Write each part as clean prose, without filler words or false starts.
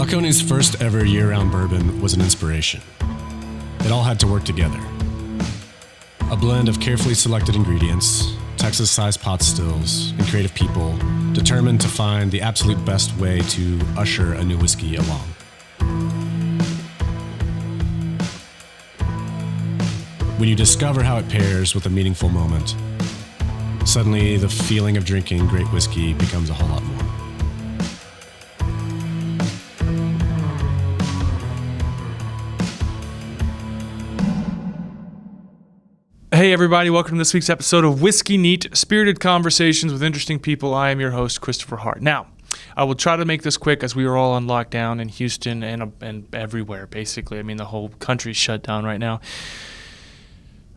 Balcones' first ever year-round bourbon was an inspiration. It all had to work together. A blend of carefully selected ingredients, Texas-sized pot stills, and creative people determined to find the absolute best way to usher a new whiskey along. When you discover how it pairs with a meaningful moment, suddenly the feeling of drinking great whiskey becomes a whole lot more. Hey everybody, welcome to this week's episode of Whiskey Neat, spirited conversations with interesting people. I am your host, Kristopher Hart. Now, I will try to make this quick as we are all on lockdown in Houston and everywhere, basically. I mean, the whole country's shut down right now.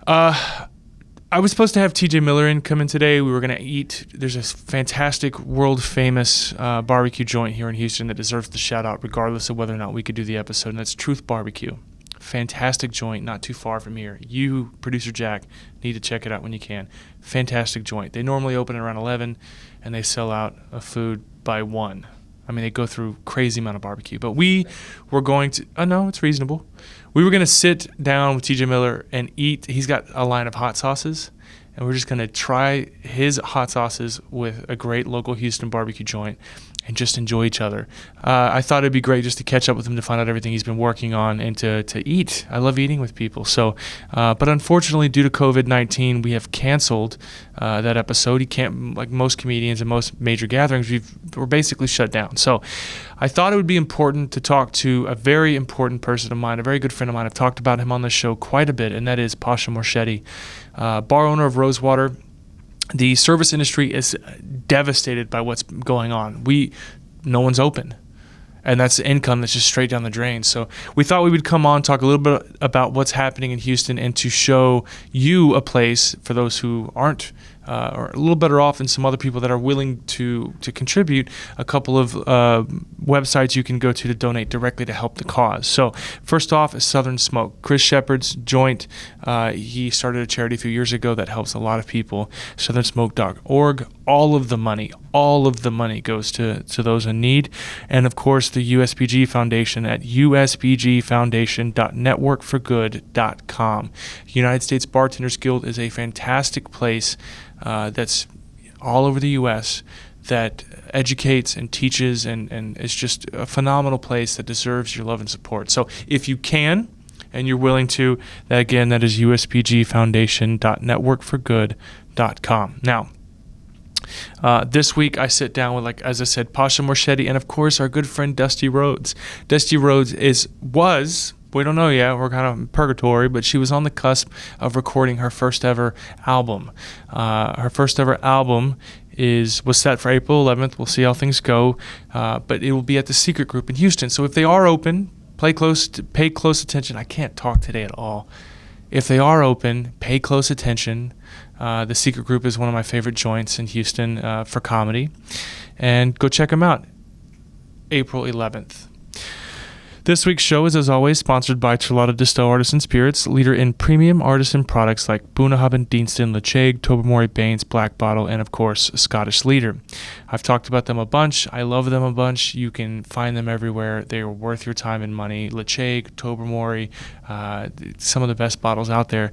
I was supposed to have TJ Miller come in today. We were going to eat. There's a fantastic, world-famous barbecue joint here in Houston that deserves the shout-out regardless of whether or not we could do the episode, and that's Truth Barbecue. Fantastic joint, not too far from here. You, Producer Jack, need to check it out when you can. Fantastic joint. They normally open around 11, and they sell out of food by 1. I mean, they go through crazy amount of barbecue. But we were going to, no, it's reasonable. We were going to sit down with TJ Miller and eat. He's got a line of hot sauces, and we're just going to try his hot sauces with a great local Houston barbecue joint and just enjoy each other. I thought it'd be great just to catch up with him to find out everything he's been working on and to eat. I love eating with people. So, but unfortunately, due to COVID-19, we have canceled that episode. He can't, like most comedians and most major gatherings, we're basically shut down. So I thought it would be important to talk to a very important person of mine, a very good friend of mine. I've talked about him on the show quite a bit, and that is Pasha Morshedi, bar owner of Rosewater. The service industry is devastated by what's going on. No one's open, and that's income that's just straight down the drain. So we thought we would come on, talk a little bit about what's happening in Houston, and to show you a place for those who aren't or a little better off, and some other people that are willing to contribute. A couple of websites you can go to donate directly to help the cause. So first off is Southern Smoke. Chris Shepard's joint, he started a charity a few years ago that helps a lot of people. southernsmoke.org. All of the money goes to those in need. And of course the USPG Foundation at uspgfoundation.networkforgood.com. United States Bartenders Guild is a fantastic place that's all over the U.S. that educates and teaches and is just a phenomenal place that deserves your love and support. So if you can and you're willing to, that is uspgfoundation.networkforgood.com. Now, this week I sit down with, like as I said, Pasha Morshedi and of course our good friend Dusti Rhodes. Dusti Rhodes was, we don't know yet, we're kind of in purgatory, but she was on the cusp of recording her first ever album. Her first ever album was set for April 11th. We'll see how things go, but it will be at the Secret Group in Houston. So if they are open, pay close attention. I can't talk today at all. If they are open, pay close attention. The Secret Group is one of my favorite joints in Houston for comedy, and go check them out. April 11th. This week's show is, as always, sponsored by Terlato Distell Artisan Spirits, leader in premium artisan products like Bunnahabhain, Deanston, Ledaig, Tobermory, Bains, Black Bottle, and, of course, Scottish Leader. I've talked about them a bunch. I love them a bunch. You can find them everywhere. They are worth your time and money. Ledaig, Tobermory, some of the best bottles out there.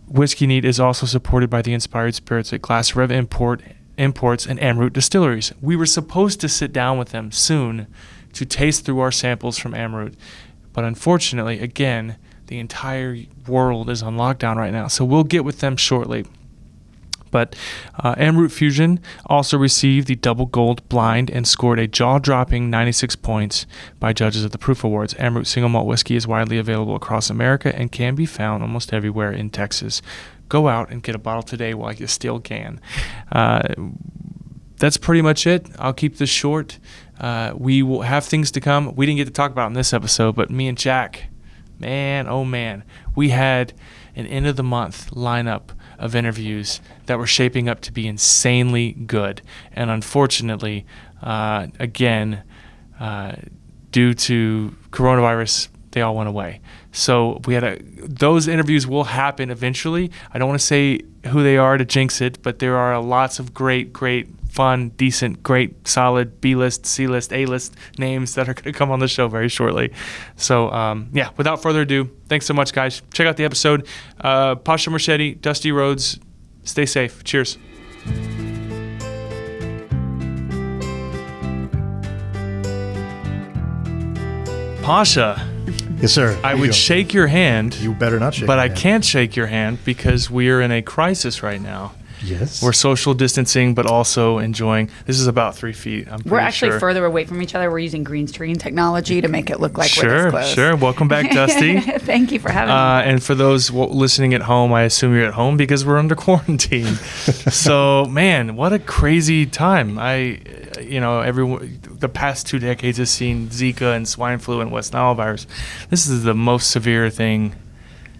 Whiskey Neat is also supported by the Inspired Spirits at Glass Rev Imports and Amrut Distilleries. We were supposed to sit down with them soon to taste through our samples from Amrut. But unfortunately, again, the entire world is on lockdown right now. So we'll get with them shortly. But Amrut Fusion also received the Double Gold Blind and scored a jaw-dropping 96 points by judges at the Proof Awards. Amrut Single Malt Whiskey is widely available across America and can be found almost everywhere in Texas. Go out and get a bottle today while you still can. That's pretty much it. I'll keep this short. We will have things to come. We didn't get to talk about in this episode, but me and Jack, man, oh man, we had an end of the month lineup of interviews that were shaping up to be insanely good. And unfortunately, again, due to coronavirus they all went away. So we had those interviews will happen eventually. I don't want to say who they are to jinx it, but there are lots of great, fun, decent, great, solid B-list, C-list, A-list names that are going to come on the show very shortly. So, without further ado, thanks so much, guys. Check out the episode. Pasha Morshedi, Dusti Rhodes, stay safe. Cheers. Pasha. Yes, sir. I would shake your hand. You better not shake but my I hand. can't shake your hand because we are in a crisis right now. Yes. We're social distancing, but also enjoying. This is about 3 feet. We're actually further away from each other. We're using green screen technology to make it look like we're this close. Sure. Welcome back, Dusti. Thank you for having me. And for those listening at home, I assume you're at home because we're under quarantine. So, man, what a crazy time. The past 2 decades has seen Zika and swine flu and West Nile virus. This is the most severe thing.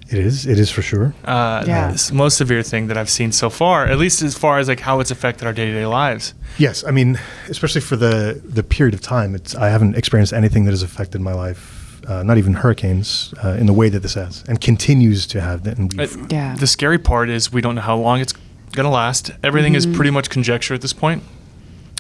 It is for sure. This most severe thing that I've seen so far, at least as far as like how it's affected our day-to-day lives. Yes, I mean, especially for the period of time, I haven't experienced anything that has affected my life, not even hurricanes, in the way that this has, and continues to have. The scary part is we don't know how long it's going to last. Everything is pretty much conjecture at this point.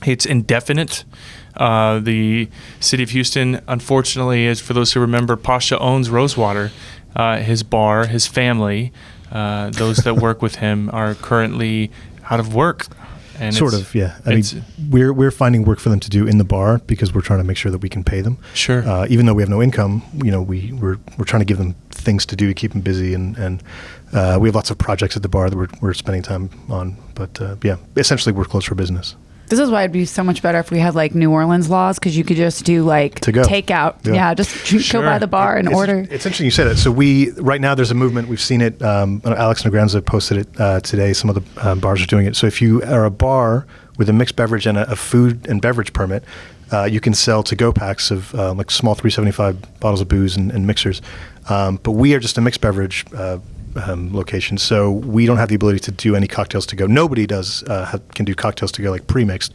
It's indefinite. The city of Houston, unfortunately, is, for those who remember, Pasha owns Rosewater. His bar, his family, those that work with him are currently out of work. And sort of, yeah. I mean, we're finding work for them to do in the bar because we're trying to make sure that we can pay them. Sure. Even though we have no income, we're trying to give them things to do to keep them busy, and we have lots of projects at the bar that we're spending time on. But essentially, we're closed for business. This is why it'd be so much better if we had like New Orleans laws, because you could just do like takeout. Yeah, just go by the bar and order. It's interesting you say that. So right now there's a movement. We've seen it. Alex Negranza posted it today. Some of the bars are doing it. So if you are a bar with a mixed beverage and a food and beverage permit, you can sell to-go packs of like small 375 bottles of booze and mixers. But we are just a mixed beverage location, so we don't have the ability to do any cocktails to go. Nobody can do cocktails to go like pre-mixed.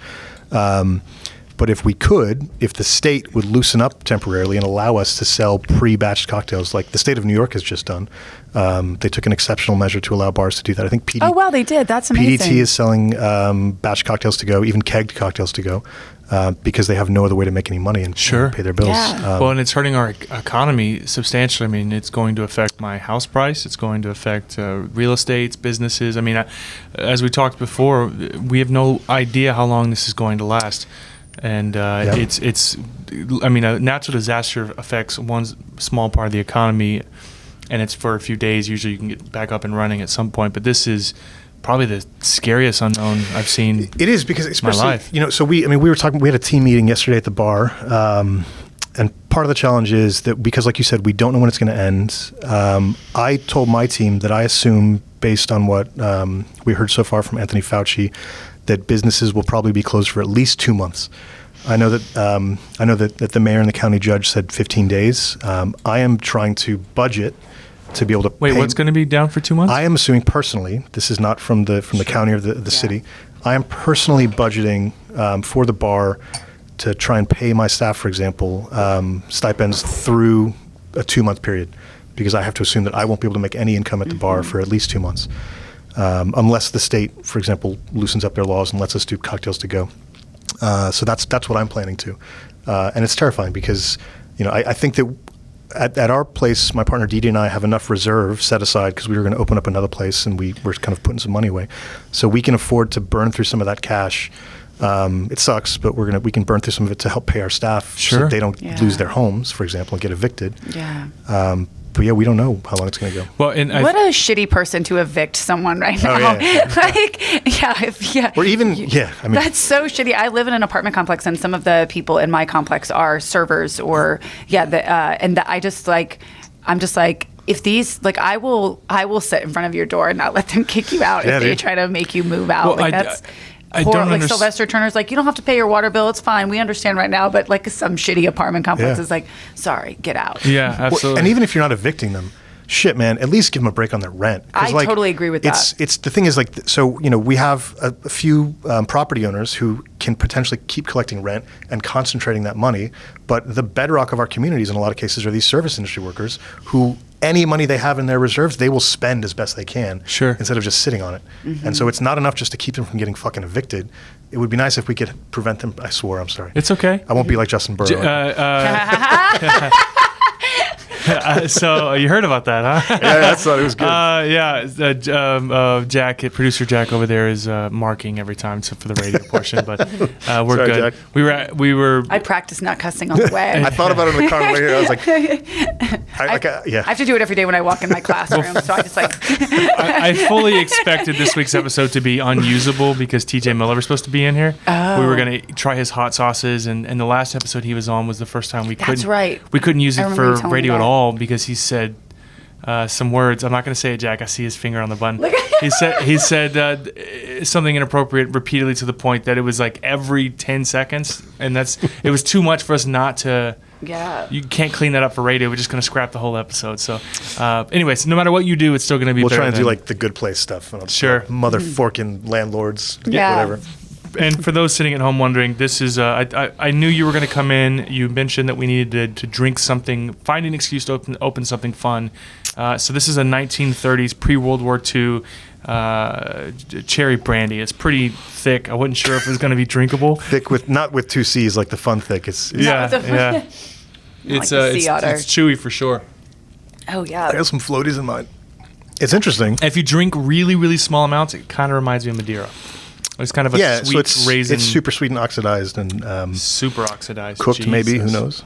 But if the state would loosen up temporarily and allow us to sell pre-batched cocktails, like the state of New York has just done, they took an exceptional measure to allow bars to do that. I think they did. That's amazing. PDT is selling batch cocktails to go, even kegged cocktails to go. Because they have no other way to make any money and pay their bills. Yeah. And it's hurting our economy substantially. I mean, it's going to affect my house price. It's going to affect real estates, businesses. I mean, as we talked before, we have no idea how long this is going to last. And it's a natural disaster affects one small part of the economy, and it's for a few days. Usually you can get back up and running at some point. But this is probably the scariest unknown I've seen. It is, because especially, my life. So we were talking, we had a team meeting yesterday at the bar, and part of the challenge is that because, like you said, we don't know when it's going to end. I told my team that I assume, based on what we heard so far from Anthony Fauci, that businesses will probably be closed for at least 2 months. I know that the mayor and the county judge said 15 days. I am trying to budget to be able to Wait, what's going to be down for 2 months? I am assuming personally, this is not from the county or the city. I am personally budgeting for the bar to try and pay my staff, for example, stipends through a 2-month period, because I have to assume that I won't be able to make any income at the bar for at least 2 months, unless the state, for example, loosens up their laws and lets us do cocktails to go. So that's what I'm planning to, and it's terrifying because I think that. At our place, my partner Didi and I have enough reserve set aside because we were going to open up another place, and we were kind of putting some money away, so we can afford to burn through some of that cash. It sucks, but we can burn through some of it to help pay our staff, so that they don't lose their homes, for example, and get evicted. Yeah. But we don't know how long it's going to go. Well, what a shitty person to evict someone right now. Oh, yeah. Or even, that's so shitty. I live in an apartment complex, and some of the people in my complex are servers, or I'm just like, if these, like, I will sit in front of your door and not let them kick you out if they try to make you move out. Well, that's I don't like Sylvester Turner's like, you don't have to pay your water bill, it's fine, we understand right now, but like some shitty apartment complex is like, sorry, get out. Yeah, absolutely. And even if you're not evicting them, shit, man, at least give them a break on their rent. I totally agree with that. It's the thing is like, so, you know, we have a few property owners who can potentially keep collecting rent and concentrating that money. But the bedrock of our communities in a lot of cases are these service industry workers who any money they have in their reserves, they will spend as best they can instead of just sitting on it. And so it's not enough just to keep them from getting fucking evicted. It would be nice if we could prevent them. I swore, I'm sorry. It's okay. I won't be like Justin Burrow. So you heard about that, huh? Yeah, that's thought it was good. Jack, producer Jack over there is marking every time for the radio portion, but we're Sorry, good. Jack. We were. I practiced not cussing on the way. I thought about it in the car on the way here. I was like, I have to do it every day when I walk in my classroom, so I just like. I fully expected this week's episode to be unusable because TJ Miller was supposed to be in here. Oh. We were going to try his hot sauces, and the last episode he was on was the first time we That's right. We couldn't use I it remember you for telling me radio at that. all because he said some words. I'm not going to say it, Jack. I see his finger on the button. He said something inappropriate repeatedly to the point that it was like every 10 seconds, and it was too much for us not to. Yeah. You can't clean that up for radio. We're just going to scrap the whole episode. So, anyways, no matter what you do, it's still going to be. we'll better try and do than- like the good place stuff. Sure. Motherforking landlords, Yeah. whatever. And for those sitting at home wondering, this is I knew you were going to come in. You mentioned that we needed to drink something, find an excuse to open something fun. So this is a 1930s pre-World War II cherry brandy. It's pretty thick. I wasn't sure if it was going to be drinkable. Thick with, not with two C's like the fun thick. It's Yeah, with the- yeah. Like It's the sea otter. it's chewy for sure. Oh I yeah. got some floaties in mine. It's interesting. If you drink really, really small amounts, it kind of reminds me of Madeira. It's kind of a Yeah, sweet so it's raisin, it's super sweet and oxidized and super oxidized. cooked maybe. Who Jesus. knows?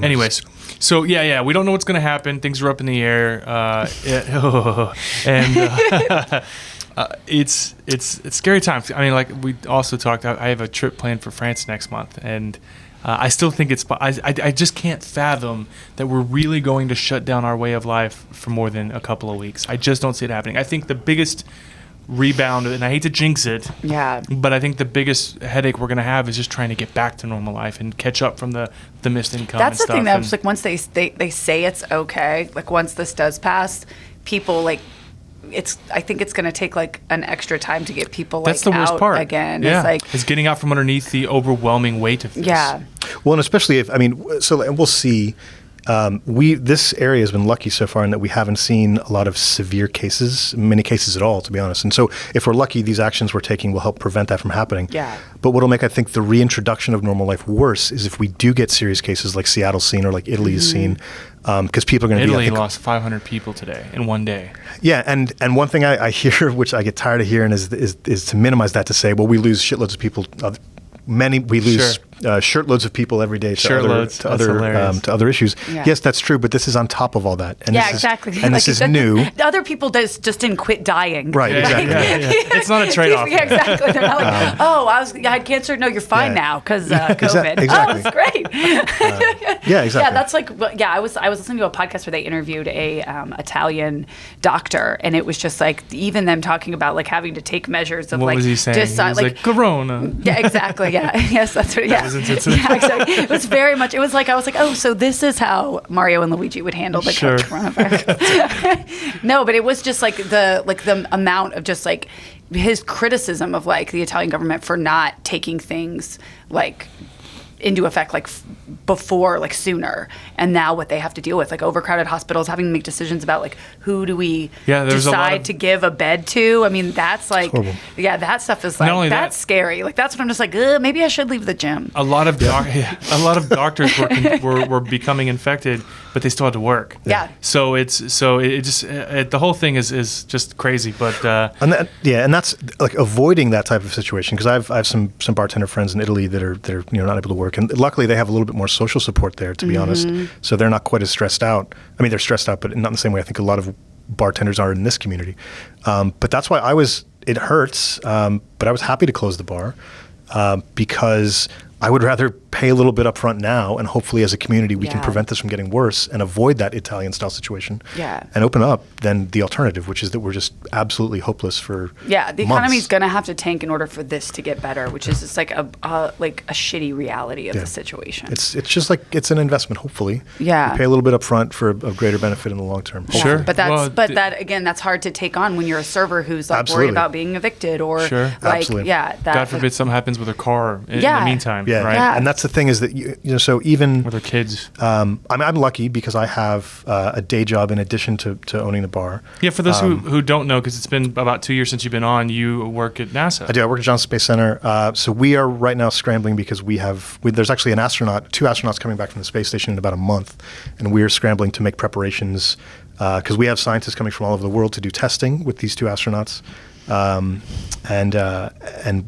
Anyways, so yeah, we don't know what's going to happen. Things are up in the air, and it's scary times. I mean, like we also talked. I have a trip planned for France next month, and I still think it's. I just can't fathom that we're really going to shut down our way of life for more than a couple of weeks. I just don't see it happening. I think the biggest rebound, and I hate to jinx it, Yeah. but I think the biggest headache we're going to have is just trying to get back to normal life and catch up from the missed income. That's and the thing stuff. that And was like once they say it's okay, like once this does pass, people like I think it's going to take like an extra time to get people like that's the worst out part again. Yeah, It's like it's getting out from underneath the overwhelming weight of this. yeah. Well, and especially if and we'll see. This area has been lucky so far in that we haven't seen a lot of severe cases, many cases at all, to be honest. And so, if we're lucky, these actions we're taking will help prevent that from happening. Yeah. But what'll make, I think, the reintroduction of normal life worse is if we do get serious cases like Seattle's seen or like Italy's seen, because people are going to be. I Italy think, lost 500 people today in one day. Yeah, and one thing I hear, which I get tired of hearing, is to minimize that, to say, well, we lose shitloads of people. We lose shirtloads of people every day to other issues. Yeah. Yes, that's true, but this is on top of all that. And Yeah, this exactly. And this is new. The other people just didn't quit dying. Right, exactly. Yeah. It's not a trade-off. Yeah, exactly. They're not like, I had cancer. No, you're fine Yeah. now because COVID. Exactly. Oh, it's great. Yeah, exactly. Yeah, that's like I was listening to a podcast where they interviewed a Italian doctor, and it was just like even them talking about like having to take measures of What like was he saying? He was like Corona. Yeah, exactly. Yeah, yes, that's what. Yeah, was intense. yeah, exactly. It was very much. It was like I was like, oh, so this is how Mario and Luigi would handle the Sure. coronavirus. No, but it was just like the amount of just like his criticism of like the Italian government for not taking things like into effect like before, like sooner, and now what they have to deal with, like overcrowded hospitals, having to make decisions about like who do we there's a lot decide of- to give a bed to. I mean, that's like horrible. that stuff is Not like only that's that- scary. Like that's what I'm just like, maybe I should leave the gym. A lot of doctors were becoming infected, but they still had to work. Yeah. So it just the whole thing is just crazy. But and that's like avoiding that type of situation, because I have some bartender friends in Italy that are not able to work, and luckily they have a little bit more social support there, to be honest, so they're not quite as stressed out. I mean, they're stressed out, but not in the same way I think a lot of bartenders are in this community. But that's why it hurts, but I was happy to close the bar because I would rather pay a little bit up front now, and hopefully as a community we can prevent this from getting worse and avoid that Italian style situation and open up than the alternative, which is that we're just absolutely hopeless for the months. economy's going to have to tank in order for this to get better, which is just like a shitty reality of the situation. It's just like it's an investment, hopefully. Yeah. You pay a little bit up front for a greater benefit in the long term. Sure. But that's hard to take on when you're a server who's like worried about being evicted or God forbid something happens with their car in the meantime. Yeah. Right. And that's the thing is that, so even with their kids. I'm lucky because I have a day job in addition to owning the bar. Yeah, for those who don't know, because it's been about 2 years since you've been on, you work at NASA. I do. I work at Johnson Space Center. So we are right now scrambling because there's actually two astronauts coming back from the space station in about a month, and we're scrambling to make preparations because we have scientists coming from all over the world to do testing with these two astronauts. And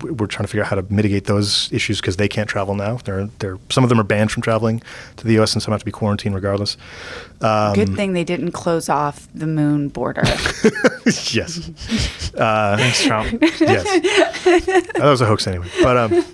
we're trying to figure out how to mitigate those issues because they can't travel now. Some of them are banned from traveling to the U.S. and some have to be quarantined regardless. Good thing they didn't close off the moon border. Yes. Thanks, Trump. Yes. That was a hoax anyway. But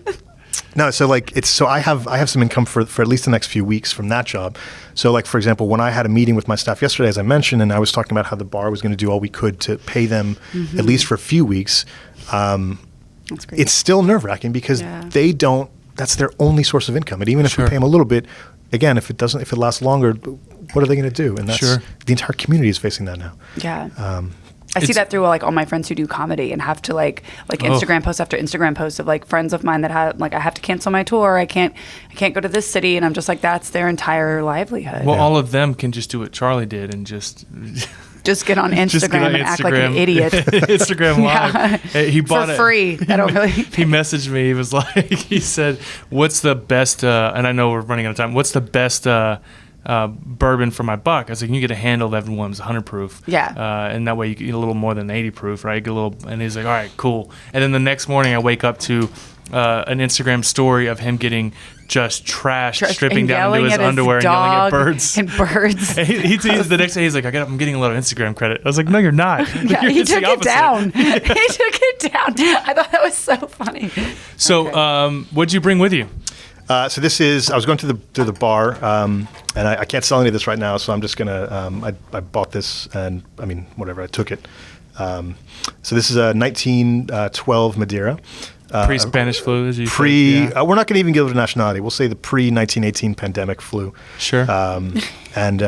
no, so I have some income for at least the next few weeks from that job. So like, for example, when I had a meeting with my staff yesterday, as I mentioned, and I was talking about how the bar was going to do all we could to pay them at least for a few weeks. That's great. It's still nerve-wracking because that's their only source of income. And even if we pay them a little bit, again, if it lasts longer, what are they going to do? And that's the entire community is facing that now. Yeah. I see that through like all my friends who do comedy and have to like Instagram post after Instagram post of like friends of mine that have like I have to cancel my tour. I can't go to this city, and I'm just like that's their entire livelihood. Well, all of them can just do what Charlie did and just get on Instagram and act like an idiot. Instagram Live. He bought for free. I don't really. He messaged me. He was like, he said, "What's the best?" And I know we're running out of time. What's the best? Bourbon for my buck. I was like, you get a handle of Evan Williams, 100 proof. Yeah. And that way you get a little more than 80 proof, right? Get a little, and he's like, all right, cool. And then the next morning I wake up to an Instagram story of him getting just trashed, stripping down into his underwear and yelling at birds. And birds. And the next day he's like, I'm getting a lot of Instagram credit. I was like, no, you're not. He took it down. He took it down. I thought that was so funny. So what'd you bring with you? So this is, I was going to the bar, and I can't sell any of this right now, so I'm just going to, I bought this, and I mean, whatever, I took it. So this is a 1912 Madeira. Pre-Spanish flu, as you said. We're not going to even give it a nationality. We'll say the pre-1918 pandemic flu. Sure. And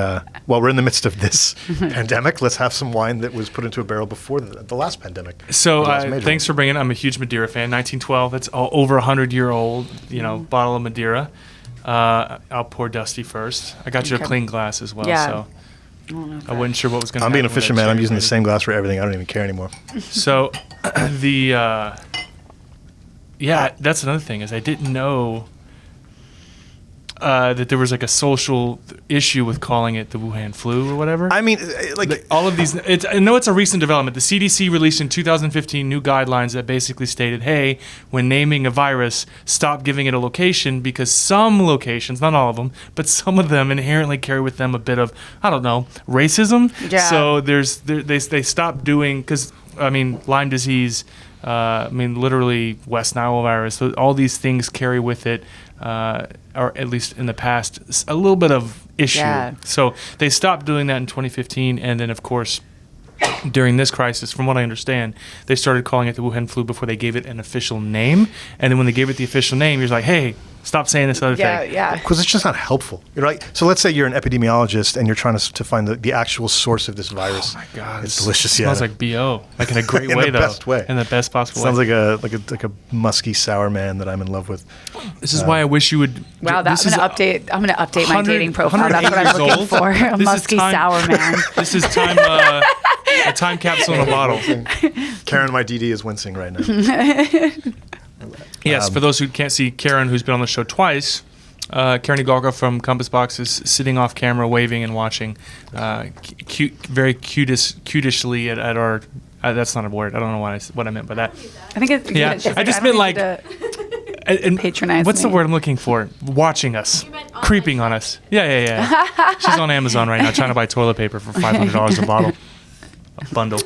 while we're in the midst of this pandemic, let's have some wine that was put into a barrel before the last pandemic. So thanks for bringing it. I'm a huge Madeira fan. 1912, that's over 100-year-old, bottle of Madeira. I'll pour Dusti first. I got you a clean glass as well, so I wasn't sure what was going to happen. I'm being a fisherman. I'm using the same glass for everything. I don't even care anymore. So that's another thing is I didn't know that there was like a social issue with calling it the Wuhan flu or whatever. I mean, like all of these, I know it's a recent development. The CDC released in 2015 new guidelines that basically stated, hey, when naming a virus, stop giving it a location because some locations, not all of them, but some of them inherently carry with them a bit of, I don't know, racism. Yeah. So they stopped doing, because, I mean, Lyme disease, literally West Nile virus, all these things carry with it, or at least in the past, a little bit of issue. Yeah. So they stopped doing that in 2015, and then, of course, during this crisis, from what I understand, they started calling it the Wuhan flu before they gave it an official name. And then when they gave it the official name, you're like, hey, stop saying this other thing. Yeah. Because it's just not helpful, right? So let's say you're an epidemiologist and you're trying to find the actual source of this virus. Oh my God, it's delicious. It smells like BO, like in a great in way, the though. best way. In the best possible Sounds way. like a musky sour man that I'm in love with. This is why I wish you would. Wow, I'm gonna update my dating profile. That's what I'm looking for. A musky sour man. This is time. A time capsule in a bottle. Karen, my DD is wincing right now. Yes, for those who can't see Karen, who's been on the show twice, Karen Gaga from Compass Box is sitting off camera, waving and watching, very cutishly at our. That's not a word. I don't know what I meant by that. I think it's. Yeah, I just meant like. And patronize. What's me. the word I'm looking for? Watching us, creeping on us. Yeah. She's on Amazon right now, trying to buy toilet paper for $500 a bottle, a bundle.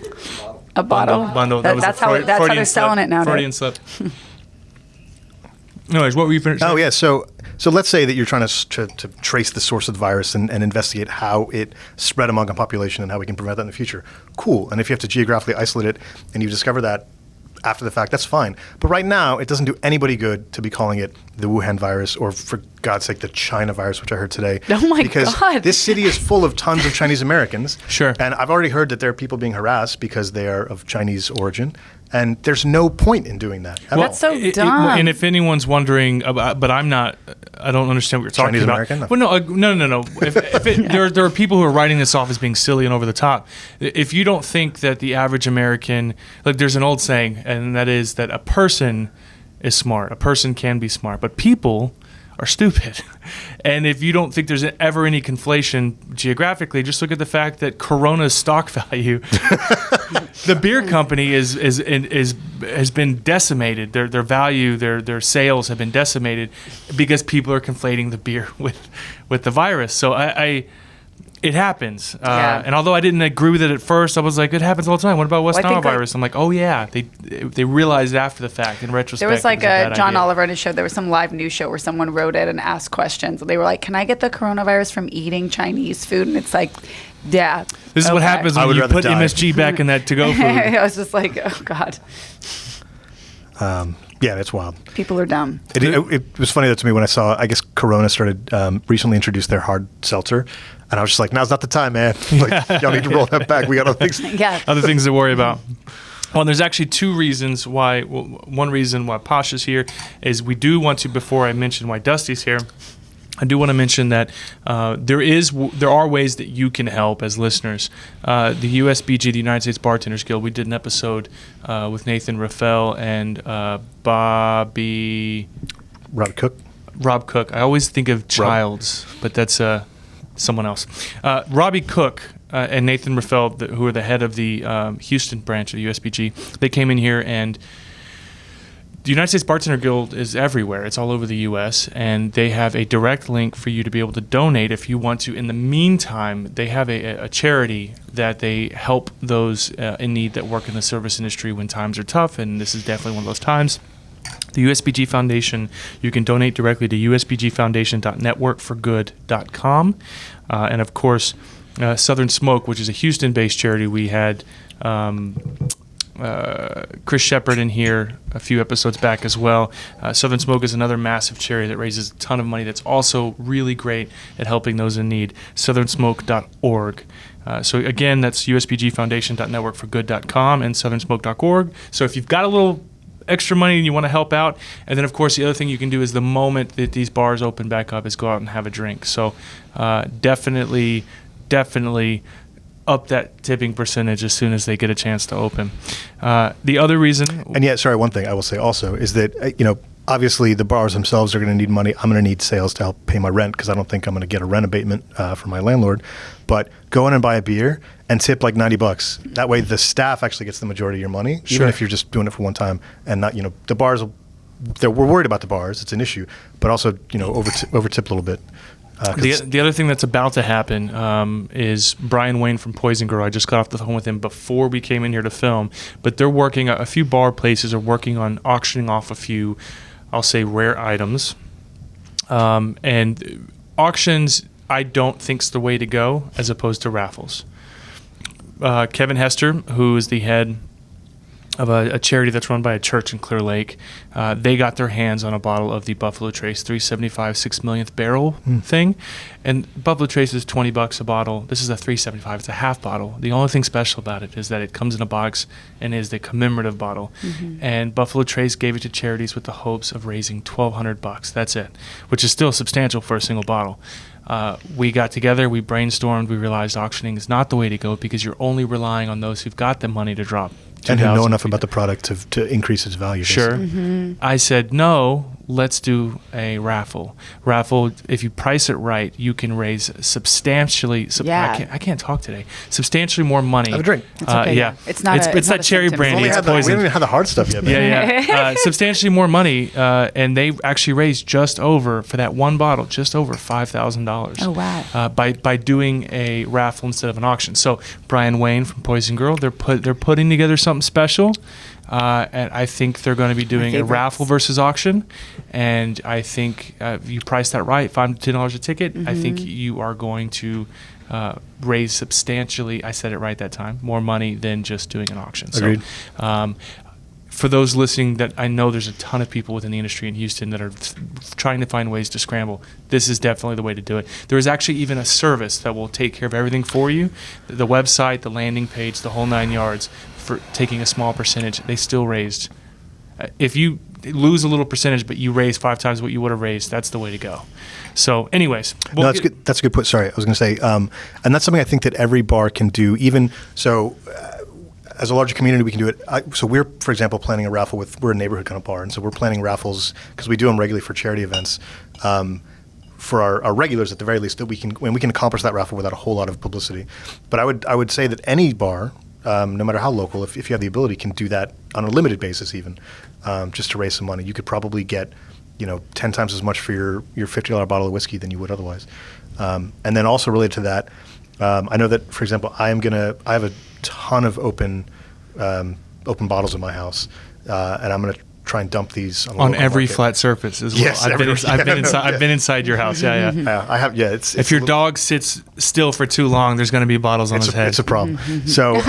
A bottle. Bundle. That's how they're selling it now. Freudian slip. Anyways, what were you finishing? Oh yeah, so let's say that you're trying to trace the source of the virus and investigate how it spread among a population and how we can prevent that in the future. Cool. And if you have to geographically isolate it and you discover that after the fact, that's fine. But right now, it doesn't do anybody good to be calling it the Wuhan virus or, for God's sake, the China virus, which I heard today. Oh my because God. This city is full of tons of Chinese Americans. Sure. And I've already heard that there are people being harassed because they are of Chinese origin. And there's no point in doing that. That's so dumb. And if anyone's wondering, but I'm not, I don't understand what you're talking Chinese about. American? Well, no. There are people who are writing this off as being silly and over the top. If you don't think that the average American, like there's an old saying, and that is that a person is smart. A person can be smart, but people are stupid. And if you don't think there's ever any conflation geographically, just look at the fact that Corona's stock value, the beer company has been decimated. Their value, their sales have been decimated because people are conflating the beer with the virus. So it happens. And although I didn't agree with it at first, I was like, it happens all the time. What about West Nile virus? I'm like, oh yeah, they realized after the fact, in retrospect. There was like a John idea. Oliver on his show. There was some live news show where someone wrote it and asked questions. They were like, "Can I get the coronavirus from eating Chinese food?" And it's like, yeah. This is what happens when you put MSG back in that to-go food. I was just like, oh God. Yeah, it's wild. People are dumb. It was funny though to me when I saw, I guess Corona started recently introduced their hard seltzer, and I was just like, now's not the time, man. Like, y'all need to roll that back. We got other things. Yeah. Other things to worry about. Well, there's actually two reasons why. Well, one reason why Pasha's here is we do want to, before I mention why Dusti's here, I do want to mention that there are ways that you can help as listeners. The USBG, the United States Bartenders Guild, we did an episode with Nathan Raffle and Rob Cook. I always think of Childs, but that's someone else. Robbie Cook and Nathan Raffle, who are the head of the Houston branch of the USBG, they came in here, and the United States Bartender Guild is everywhere. It's all over the U.S., and they have a direct link for you to be able to donate if you want to. In the meantime, they have a charity that they help those in need that work in the service industry when times are tough, and this is definitely one of those times. The USBG Foundation, you can donate directly to usbgfoundation.networkforgood.com. And, of course, Southern Smoke, which is a Houston-based charity. We had Chris Shepard in here a few episodes back as well. Southern Smoke is another massive charity that raises a ton of money that's also really great at helping those in need. southernsmoke.org. So again, that's usbgfoundation.networkforgood.com and southernsmoke.org. So if you've got a little extra money and you want to help out, and then of course the other thing you can do is the moment that these bars open back up is go out and have a drink. So definitely up that tipping percentage as soon as they get a chance to open. The other reason... And yeah, sorry, one thing I will say also is that, obviously the bars themselves are going to need money. I'm going to need sales to help pay my rent because I don't think I'm going to get a rent abatement from my landlord. But go in and buy a beer and tip like $90. That way the staff actually gets the majority of your money, even if you're just doing it for one time and not, the bars, we're worried about the bars. It's an issue, but also, over tip a little bit. The other thing that's about to happen is Brian Wayne from Poison Girl. I just got off the phone with him before we came in here to film, but they're working, a few bar places are working on auctioning off a few, I'll say, rare items. And auctions, I don't think is the way to go as opposed to raffles. Kevin Hester, who is the head of a charity that's run by a church in Clear Lake, they got their hands on a bottle of the Buffalo Trace 375 6 millionth barrel thing, and Buffalo Trace is $20 a bottle. This is a 375. It's a half bottle. The only thing special about it is that it comes in a box and is the commemorative bottle. And Buffalo Trace gave it to charities with the hopes of raising $1,200. That's it, which is still substantial for a single bottle. We got together, we brainstormed, we realized auctioning is not the way to go because you're only relying on those who've got the money to drop. And who know enough about the product to increase its value. Sure. I said, no, let's do a raffle. Raffle, if you price it right, you can raise substantially. I can't talk today. Substantially more money. Have a drink. It's okay. Yeah. It's not that cherry brandy. It's we poison. haven't even had the hard stuff yet, man. Yeah. Substantially more money, and they actually raised just over, for that one bottle, just over $5,000. Oh, wow. By doing a raffle instead of an auction. So Brian Wayne from Poison Girl, they're putting together something special. and I think they're going to be doing a raffle versus auction, and I think you price that right, $5 to $10 a ticket. I think you are going to raise substantially, I said it right that time, more money than just doing an auction. Agreed. So, for those listening, that I know there's a ton of people within the industry in Houston that are trying to find ways to scramble. This is definitely the way to do it. There is actually even a service that will take care of everything for you. The website, the landing page, the whole 9 yards, for taking a small percentage. They still raised. If you lose a little percentage, but you raise 5 times what you would have raised, that's the way to go. So anyways. No, that's good. That's a good point. Sorry, I was going to say, and that's something I think that every bar can do, even so. As a larger community, we can do it. So we're, for example, planning a raffle we're a neighborhood kind of bar, and so we're planning raffles because we do them regularly for charity events. For our regulars, at the very least, that we can accomplish that raffle without a whole lot of publicity. But I would say that any bar, no matter how local, if you have the ability, can do that on a limited basis, even just to raise some money. You could probably get 10 times as much for your $50 bottle of whiskey than you would otherwise. And then also related to that, I know that, for example, I have a ton of open bottles in my house, and I'm going to try and dump these on every market. Flat surface as well. Yes, I've been inside your house. Yeah. I have. Yeah, it's if your dog sits still for too long, there's going to be bottles on his head. It's a problem. So, so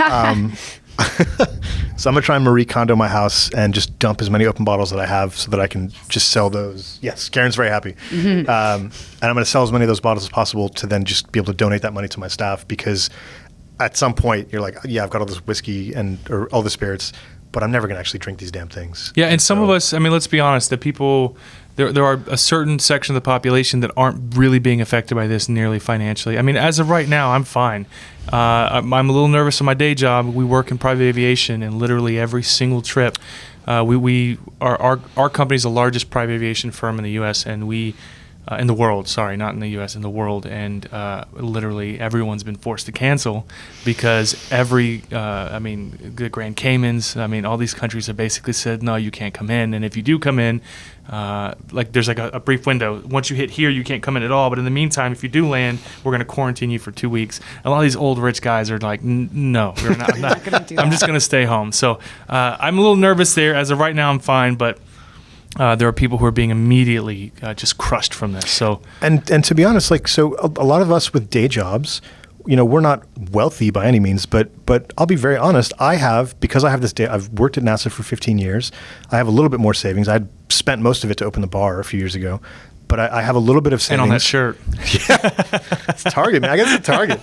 I'm going to try and Marie Kondo my house and just dump as many open bottles that I have so that I can just sell those. Yes, Karen's very happy. And I'm going to sell as many of those bottles as possible to then just be able to donate that money to my staff, because at some point you're like, yeah, I've got all this whiskey or all the spirits, but I'm never going to actually drink these damn things. Yeah, and some of us, I mean, let's be honest, the people, there are a certain section of the population that aren't really being affected by this nearly financially. I mean, as of right now, I'm fine. I'm a little nervous on my day job. We work in private aviation, and literally every single trip, our company is the largest private aviation firm in the U.S., and in the world, sorry, not in the U.S., in the world, and literally everyone's been forced to cancel because the Grand Caymans, all these countries have basically said, no, you can't come in, and if you do come in, there's a brief window. Once you hit here, you can't come in at all, but in the meantime, if you do land, we're going to quarantine you for 2 weeks. And a lot of these old rich guys are like, no, we're not, I'm just going to stay home. So I'm a little nervous there. As of right now, I'm fine, but there are people who are being immediately just crushed from this. So and to be honest, a lot of us with day jobs, we're not wealthy by any means, but I'll be very honest. Because I have this day, I've worked at NASA for 15 years. I have a little bit more savings. I'd spent most of it to open the bar a few years ago, but I have a little bit of savings. And on that shirt. Yeah, it's Target, man. I guess it's Target.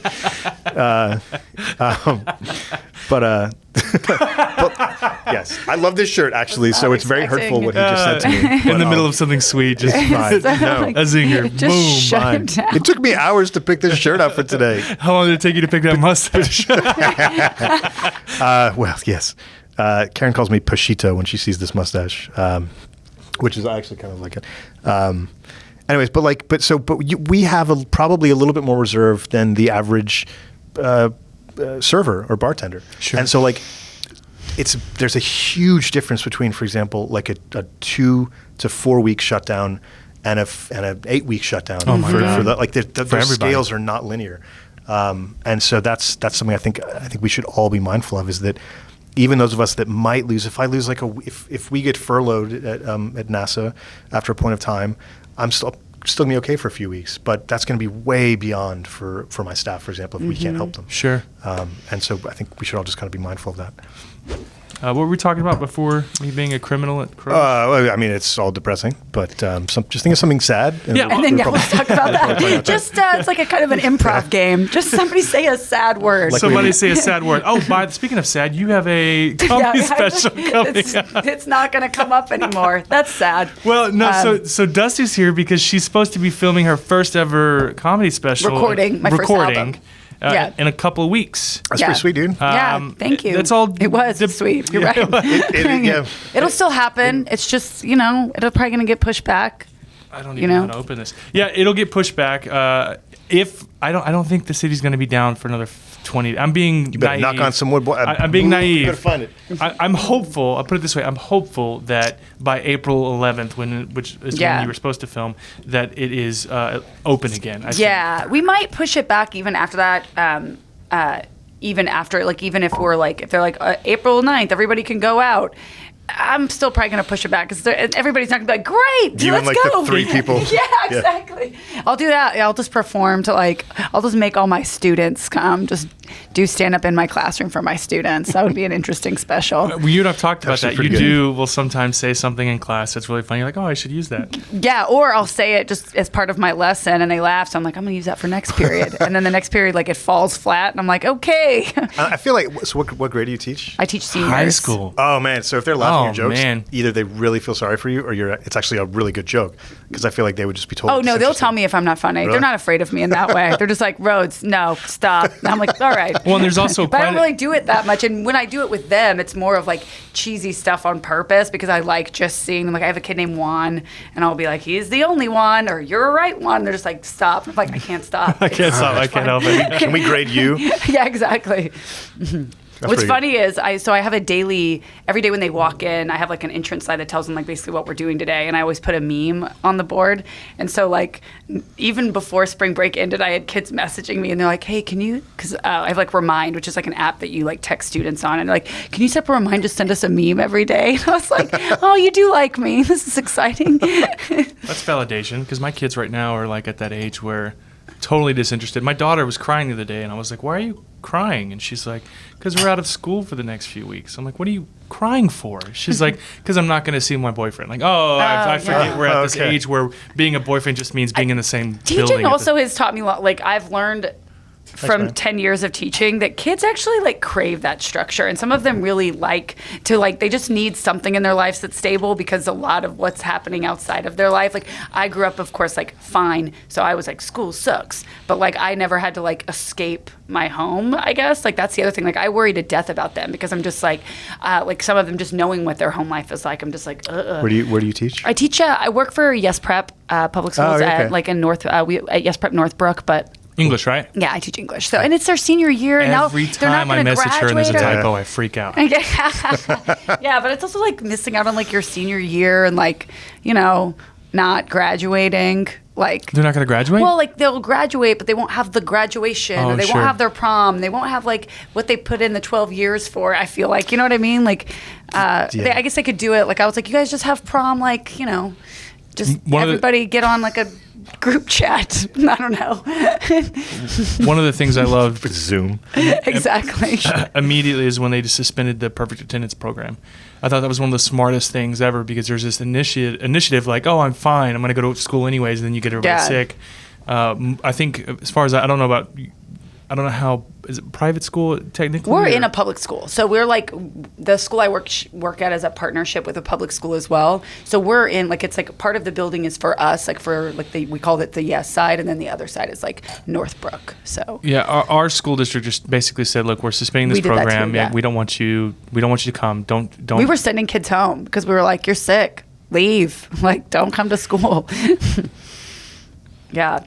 But yes, I love this shirt actually. So it's very hurtful what he just said to me. In the middle of something sweet, just fine. A zinger, boom, fine. It took me hours to pick this shirt out for today. How long did it take you to pick that mustache? Well, yes. Karen calls me Pashito when she sees this mustache, which is actually kind of like it. Anyways, we have probably a little bit more reserve than the average server or bartender. Sure. And so there's a huge difference between, for example, like a 2 to 4 week shutdown and an 8 week shutdown. Oh my God. Those scales are not linear. And so that's something I think we should all be mindful of, is that even those of us that might lose, if I lose if we get furloughed at NASA after a point of time, I'm still going to be okay for a few weeks, but that's going to be way beyond for my staff, for example, if we can't help them. Sure. And so I think we should all just kind of be mindful of that. What were we talking about before me being a criminal at Crow? It's all depressing, but just think of something sad. Let's talk about that. Just it's like a kind of an improv game. Just somebody say a sad word. Say a sad word. Oh, speaking of sad, you have a comedy special coming. It's not going to come up anymore. That's sad. Well, no. So Dusti's here because she's supposed to be filming her first ever comedy special. Recording first album. In a couple of weeks. That's pretty sweet, dude. Thank you. That's all. It was sweet. You're right. It'll still happen. It's just, it'll probably going to get pushed back. I don't even know how to open this. Yeah, it'll get pushed back. If I don't think the city's going to be down for another 20. I'm being naive. You better knock on some wood, boy. I'm being naive. You better find it. I'm hopeful. I'll put it this way. I'm hopeful that by April 11th, which is when you were supposed to film, that it is open again. I think. We might push it back even after that. even after, like, even if we're like, if they're like April 9th, everybody can go out. I'm still probably going to push it back because everybody's not going to be like, great, You let's and like go. the 3 people. Yeah, exactly. I'll do that. I'll just perform to like, I'll just make all my students come, just do stand up in my classroom for my students. That would be an interesting special. Well, you and I've talked about that. Actually, You will sometimes say something in class that's really funny. You're like, oh, I should use that. Yeah, or I'll say it just as part of my lesson and they laugh. So I'm like, I'm going to use that for next period. And then the next period, like it falls flat and I'm like, okay. I feel like, so what grade do you teach? I teach seniors. High school. Oh man, so if they're laughing at your jokes, man. either they really feel sorry for you or it's actually a really good joke. Because I feel like they would just be told. Oh no, they'll tell me if I'm not funny. Really? They're not afraid of me in that way. They're just like, Rhodes, no, stop. And I'm like, all right. Well, and there's also But I don't quite really do it that much. And when I do it with them, it's more of like cheesy stuff on purpose because I like just seeing them. Like I have a kid named Juan and I'll be like, he's the only one or you're a right one. They're just like, stop. I'm like, I can't stop. I can't stop. I can't help it. Can we grade you? Yeah, exactly. What's pretty funny is I have a daily, every day when they walk in, I have like an entrance slide that tells them like basically what we're doing today. And I always put a meme on the board. And so like even before spring break ended, I had kids messaging me and they're like, hey, can you, because I have like Remind, which is like an app that you like text students on. And they're like, can you set up a Remind to send us a meme every day? And I was like, oh, you do like me. This is exciting. That's validation because my kids right now are like at that age where totally disinterested. My daughter was crying the other day and I was like, why are you crying? And she's like, because we're out of school for the next few weeks. I'm like, what are you crying for? She's like, because I'm not going to see my boyfriend. Like, I forget yeah. we're at this Okay. age where being a boyfriend just means being in the same Teaching building. also has taught me a lot. Like I've learned from man. 10 years of teaching that kids actually like crave that structure and some of them really like to like they just need something in their lives that's stable because a lot of what's happening outside of their life, like I grew up of course like fine, so I was like school sucks, but like I never had to like escape my home. I guess like that's the other thing, like I worry to death about them because I'm just like some of them just knowing what their home life is like, I'm just like Where do you teach? I teach I work for Yes Prep public schools okay. at like in North at Yes Prep Northbrook, but English, right? yeah, I teach English. So, and it's their senior year, and now Every they're not time I going to message her and there's a graduate. typo, I freak out. Yeah, but it's also like missing out on like your senior year and like, you know, not graduating. Like They're not going to graduate? well, like they'll graduate, but they won't have the graduation, Oh, or they sure. won't have their prom. They won't have like what they put in the 12 years for. I feel like, you know what I mean? Like, I guess they could do it. Like I was like, you guys just have prom, like, you know, just One of the- everybody get on like a group chat. I don't know. One of the things I love Zoom. Exactly. immediately is when they just suspended the perfect attendance program. I thought that was one of the smartest things ever because there's this initiative like, oh, I'm fine, I'm going to go to school anyways, and then you get everybody Yeah. sick. I think as far as I don't know how, is it private school technically? We're or- in a public school, so we're like the school I work at is a partnership with a public school as well. So we're in like it's like part of the building is for us, like for like we called it the Yes side, and then the other side is like Northbrook. So Yeah, our school district just basically said, look, we're suspending this We did that too, program. yeah. We don't want you to come. Don't. we were sending kids home because we were like, "You're sick, leave. Like, don't come to school." Yeah.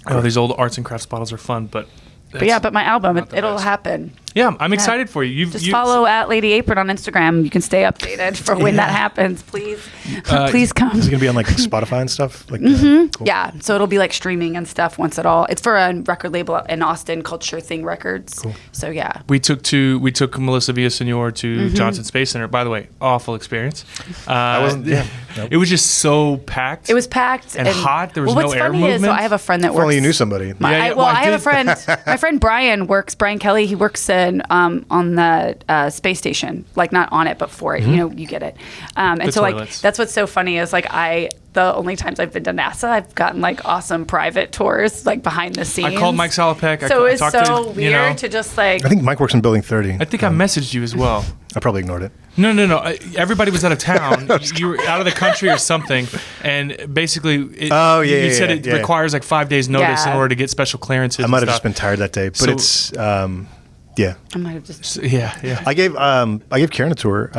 Oh, these old arts and crafts bottles are fun, but But my album, not the it'll best. happen. yeah, I'm excited for you. Just follow at Lady Apron on Instagram. You can stay updated for when that happens. Please, please come. Is it gonna be on like Spotify and stuff? Like, cool. Yeah, so it'll be like streaming and stuff once it all. It's for a record label in Austin called Sure Thing Records. Cool. So yeah. We took Melissa Villasenor to Johnson Space Center. By the way, awful experience. I wasn't. Yeah. Nope. It was just so packed. It was packed And hot. There was what's no air funny is, so movement. I have a friend that If works. only you knew somebody. Yeah, yeah, well, I have I a friend. My friend Brian Kelly. He works on the space station, like not on it, but for it. You know, you get it. And The so like toilets. that's what's so funny is like the only times I've been to NASA, I've gotten like awesome private tours, like behind the scenes. I called Mike Salopek. So I it's talked so to, weird you know, to just like. I think Mike works in Building 30. I think I messaged you as well. I probably ignored it. No. Everybody was out of town. You were out of the country or something, and basically, you said it requires like 5 days notice in Yeah. order to get special clearances. I might and have just stuff. been tired that day, but So- it's yeah. I might have just. Yeah. I gave Karen a tour.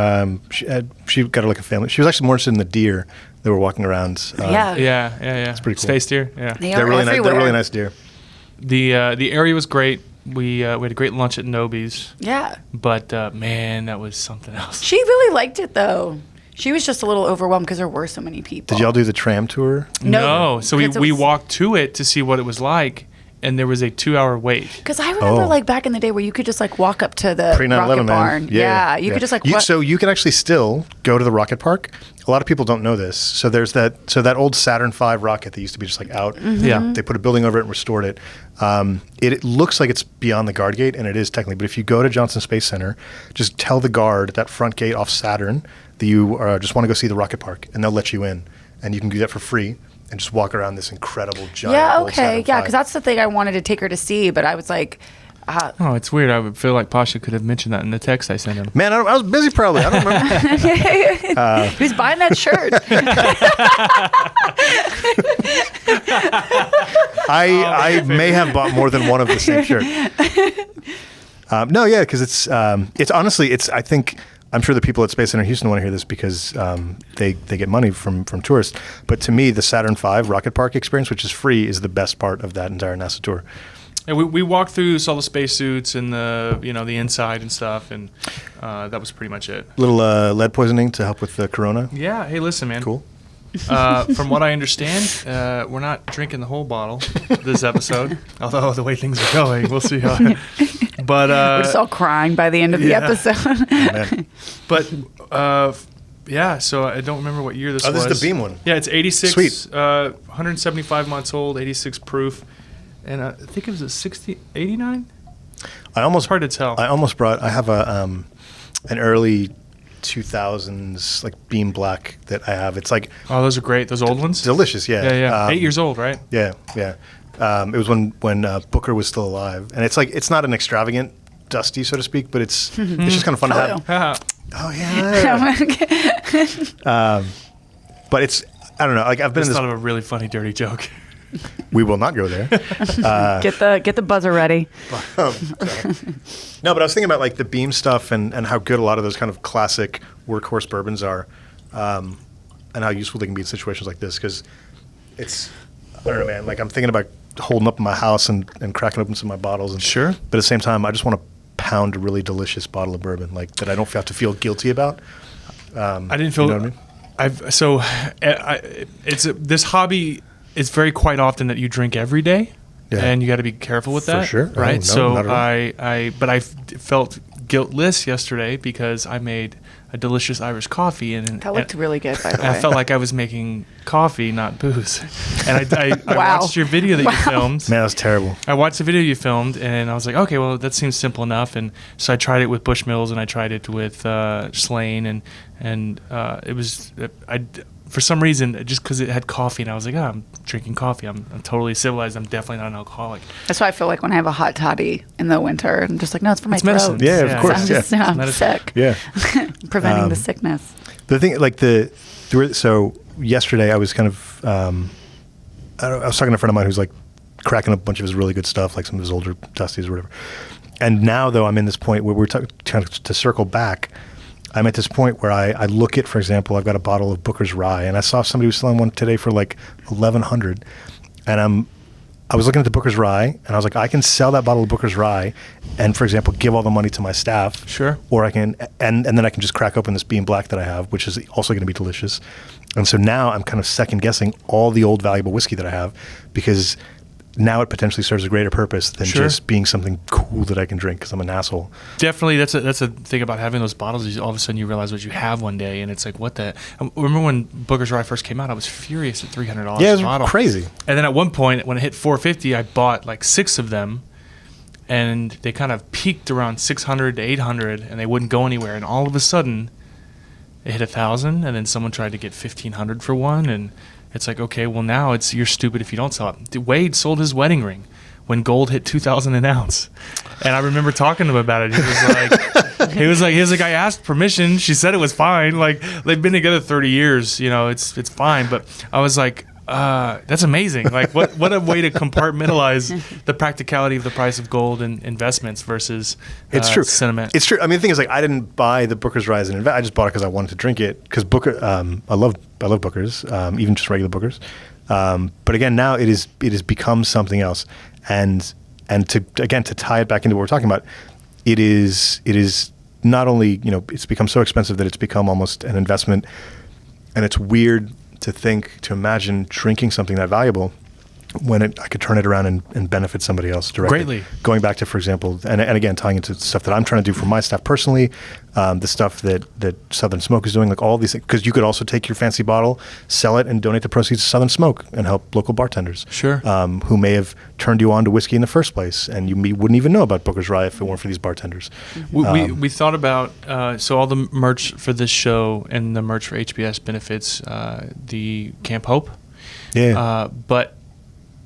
She got like a family. She was actually more interested in the deer that were walking around. Yeah. Yeah. It's pretty cool. Space deer. Yeah. They They're are really nice. They're everywhere. really nice deer. The area was great. We had a great lunch at Nobi's, Yeah. but man, that was something else. She really liked it though. She was just a little overwhelmed because there were so many people. Did y'all do the tram tour? No. So because it we was- walked to it to see what it was like, and there was a 2-hour wait. Because I remember like back in the day where you could just like walk up to the Rocket Barn. Yeah, you could just like so you can actually still go to the rocket park. A lot of people don't know this. So there's that old Saturn V rocket that used to be just like out. Yeah. They put a building over it and restored it. It looks like it's beyond the guard gate, and it is technically. But if you go to Johnson Space Center, just tell the guard at that front gate off Saturn that you just want to go see the rocket park, and they'll let you in. And you can do that for free and just walk around this incredible giant old Saturn V. Because that's the thing I wanted to take her to see, but I was like... oh, it's weird. I would feel like Pasha could have mentioned that in the text I sent him. Man, I was busy probably. I don't remember. Who's buying that shirt? I may have bought more than one of the same shirt. No, yeah, because it's honestly, I think... I'm sure the people at Space Center Houston want to hear this because they get money from tourists. But to me, the Saturn V rocket park experience, which is free, is the best part of that entire NASA tour. And we walked through, saw the spacesuits and the inside and stuff, and that was pretty much it. Little lead poisoning to help with the corona. Yeah. Hey, listen, man. Cool. From what I understand, we're not drinking the whole bottle this episode. Although the way things are going, we'll see how. But we're just all crying by the end of the episode. But yeah. So I don't remember what year this was. Oh, this is the Beam one. Yeah, it's 86. Sweet. 175 months old, 86 proof, and I think it was a 89. It's hard to tell. I almost brought. I have an early 2000s like Beam Black that I have. It's like those are great. Those old ones. Delicious. Yeah. Yeah. 8 years old, right? Yeah. It was when Booker was still alive, and it's not an extravagant Dusty, so to speak, but it's just kind of fun to have. Oh yeah. But it's, I don't know. Like I've been in this. Thought of a really funny dirty joke. We will not go there. Get the buzzer ready. No, but I was thinking about like the Beam stuff and how good a lot of those kind of classic workhorse bourbons are, and how useful they can be in situations like this. Because it's, I don't know, man. Like I'm thinking about holding up in my house and cracking open some of my bottles. And, Sure. But at the same time, I just want to pound a really delicious bottle of bourbon, like that I don't have to feel guilty about. I didn't feel. You know what I mean? This hobby. It's very quite often that you drink every day, and you got to be careful with that. For sure, right? No, not at all. I felt guiltless yesterday because I made a delicious Irish coffee, and that looked really good. By the way, I felt like I was making coffee, not booze. And I Wow. watched your video that you filmed. Man, that was terrible. I watched the video you filmed, and I was like, okay, well, that seems simple enough. And so I tried it with Bushmills, and I tried it with Slane, and it was for some reason, just because it had coffee, and I was like, I'm drinking coffee. I'm totally civilized. I'm definitely not an alcoholic. That's why I feel like when I have a hot toddy in the winter, I'm just like, no, it's for my throat. Medicine. Yeah, of course. I'm sick. Yeah. Preventing the sickness. The thing, like so yesterday I was kind of, I was talking to a friend of mine who's like cracking up a bunch of his really good stuff, like some of his older Dusties or whatever. And now though I'm in this point where we're trying to circle back. I'm at this point where I look at, for example, I've got a bottle of Booker's Rye, and I saw somebody was selling one today for like $1,100, and I was looking at the Booker's Rye, and I was like, I can sell that bottle of Booker's Rye, and for example, give all the money to my staff. Sure. Or I can, and then I can just crack open this Beam Black that I have, which is also going to be delicious. And so now I'm kind of second guessing all the old valuable whiskey that I have, because now it potentially serves a greater purpose than just being something cool that I can drink because I'm an asshole. Definitely, that's a thing about having those bottles. Is all of a sudden you realize what you have one day, and it's like, what the? I remember when Booker's Rye first came out, I was furious at $300 Yeah, it was a bottle. crazy. And then at one point, when it hit $450, I bought like 6 of them, and they kind of peaked around 600 to 800, and they wouldn't go anywhere. And all of a sudden, it hit 1,000, and then someone tried to get 1,500 for one, and it's like, okay, well now you're stupid if you don't sell it. Wade sold his wedding ring when gold hit $2,000 an ounce, and I remember talking to him about it. He was like, I asked permission. She said it was fine. Like they've been together 30 years. You know, it's fine. But I was like, that's amazing. Like what a way to compartmentalize the practicality of the price of gold and investments versus it's true sentiment. It's true. I mean, the thing is, like, I didn't buy the Booker's Rye as an investment. I just bought it because I wanted to drink it. Because Booker, I love Booker's, even just regular Booker's. But again, now it has become something else. And to tie it back into what we're talking about, it is not only, you know, it's become so expensive that it's become almost an investment, and it's weird to imagine drinking something that valuable when I could turn it around and benefit somebody else directly. Greatly. Going back to, for example, and again, tying into stuff that I'm trying to do for my staff personally, the stuff that Southern Smoke is doing, like all these things, because you could also take your fancy bottle, sell it, and donate the proceeds to Southern Smoke and help local bartenders. Sure. Who may have turned you on to whiskey in the first place, and you wouldn't even know about Booker's Rye if it weren't for these bartenders. We thought about, so all the merch for this show and the merch for HBS benefits the Camp Hope. Yeah. But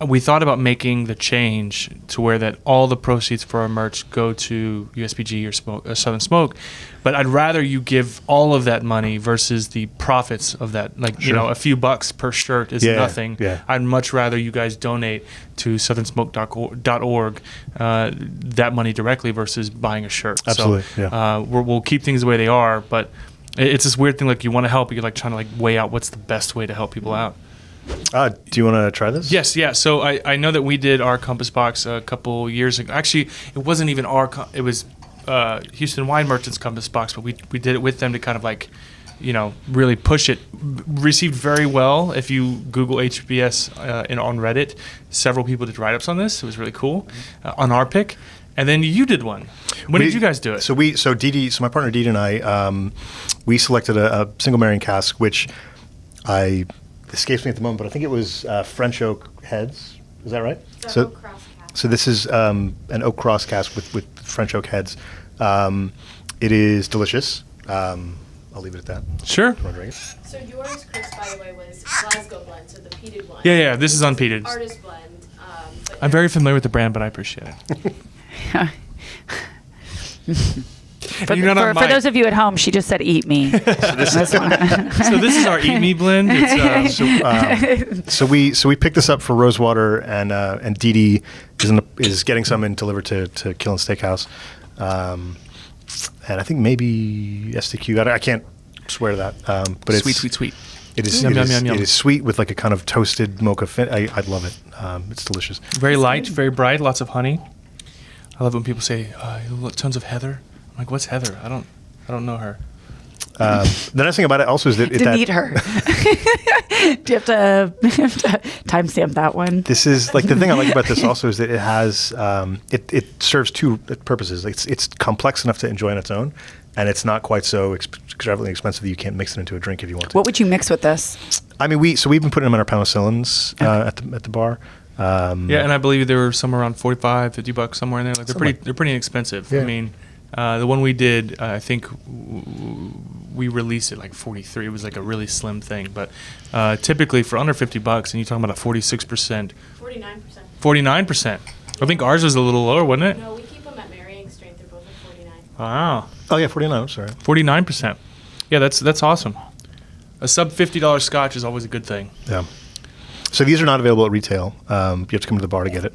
we thought about making the change to where that all the proceeds for our merch go to USPG or Southern Smoke, but I'd rather you give all of that money versus the profits of that. Like, Sure. a few bucks per shirt is nothing. Yeah. I'd much rather you guys donate to southernsmoke.org that money directly versus buying a shirt. Absolutely, So we'll keep things the way they are, but it's this weird thing, like you want to help, but you're like trying to like weigh out what's the best way to help people out. Do you want to try this? Yes, yeah. So I know that we did our Compass Box a couple years ago. Actually, it wasn't even it was Houston Wine Merchants Compass Box, but we did it with them to kind of like, really push it. Received very well. If you Google HBS on Reddit, several people did write-ups on this. It was really cool on our pick. And then you did one. When did you guys do it? So my partner Didi and I, we selected a single Marion cask, which escapes me at the moment, but I think it was French oak heads. Is that right? Oak cross cask. So this is an oak cross cask with French oak heads. It is delicious. I'll leave it at that. Sure. So yours, Chris, by the way, was Glasgow blend, so the peated one. Yeah. This is unpeated. Artist blend. But I'm very familiar with the brand, but I appreciate it. For those of you at home, she just said, "Eat me." So this is our Eat Me blend. It's, So we picked this up for Rosewater, and Didi is getting some in delivered to Killen Steakhouse, and I think maybe STQ. I can't swear to that, but it's sweet. It is, Yum, it, yum, is yum, yum. it is sweet with like a kind of toasted mocha fin. I love it. It's delicious. Very light, very bright, lots of honey. I love when people say tons of heather. I'm like, what's heather? I don't know her. The nice thing about it also is that To meet her. Do you have to timestamp that one? This is like the thing I like about this also is that it has it serves two purposes. It's complex enough to enjoy on its own, and it's not quite so extravagantly expensive that you can't mix it into a drink if you want to. What would you mix with this? I mean, we've been putting them in our penicillins at the bar. Yeah, and I believe they were somewhere around $45-$50 somewhere in there. Like they're pretty inexpensive. Yeah. I mean, the one we did, I think we released it like 43. It was like a really slim thing, but typically for under $50, and you're talking about a 46%, 49%. 49%. I think ours was a little lower, wasn't it? No, we keep them at Marrying Strength. They're both at 49. Wow, Oh yeah, 49. I'm sorry. 49%. Yeah, that's awesome. A sub $50 Scotch is always a good thing. Yeah. So these are not available at retail. You have to come to the bar to get it.